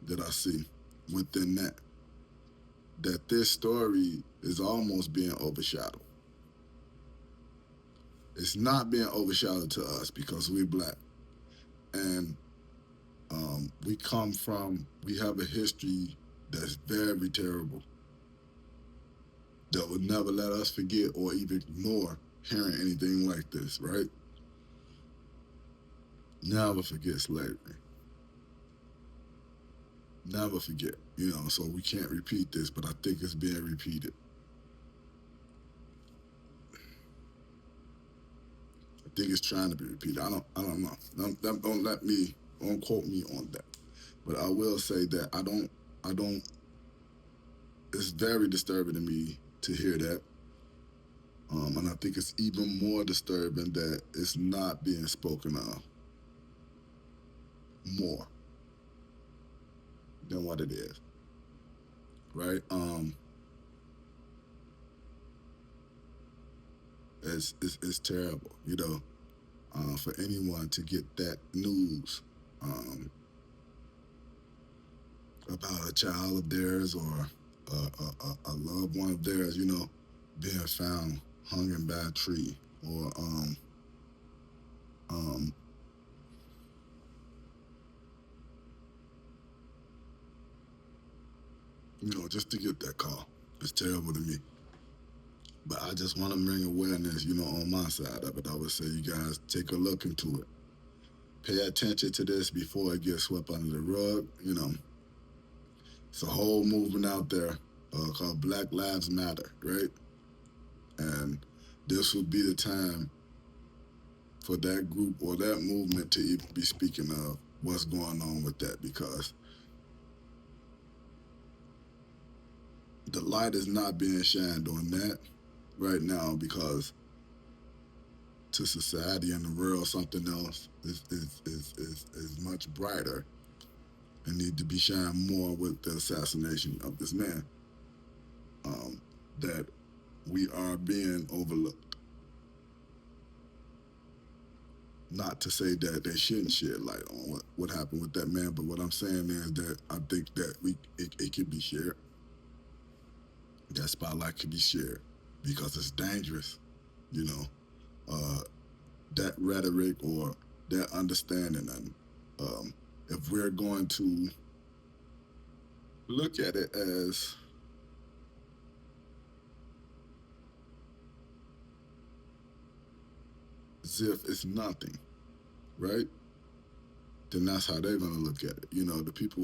that I see within that this story is almost being overshadowed. It's not being overshadowed to us because we're black, and we have a history that's very terrible that would never let us forget or even ignore hearing anything like this, right? Never forget slavery. Never forget, so we can't repeat this, but I think it's being repeated. I think it's trying to be repeated. I don't know. Don't quote me on that. But I will say that I don't, it's very disturbing to me to hear that. And I think it's even more disturbing that it's not being spoken of more than what it is, right? It's terrible, for anyone to get that news um, about a child of theirs or a loved one of theirs, being found hung in by a tree or um, just to get that call. It's terrible to me. But I just want to bring awareness, on my side of it. I would say you guys take a look into it. Pay attention to this before it gets swept under the rug. It's a whole movement out there called Black Lives Matter, right? And this would be the time for that group or that movement to even be speaking of what's going on with that because the light is not being shined on that right now because to society and the world something else is much brighter and need to be shined more with the assassination of this man um, that we are being overlooked. Not to say that they shouldn't shed light on what happened with that man, but what I'm saying is that I think that it could be shared. That spotlight could be shared because it's dangerous, you know. Uh, that rhetoric or that understanding, and if we're going to look at it as if it's nothing, right? Then that's how they're going to look at it. The people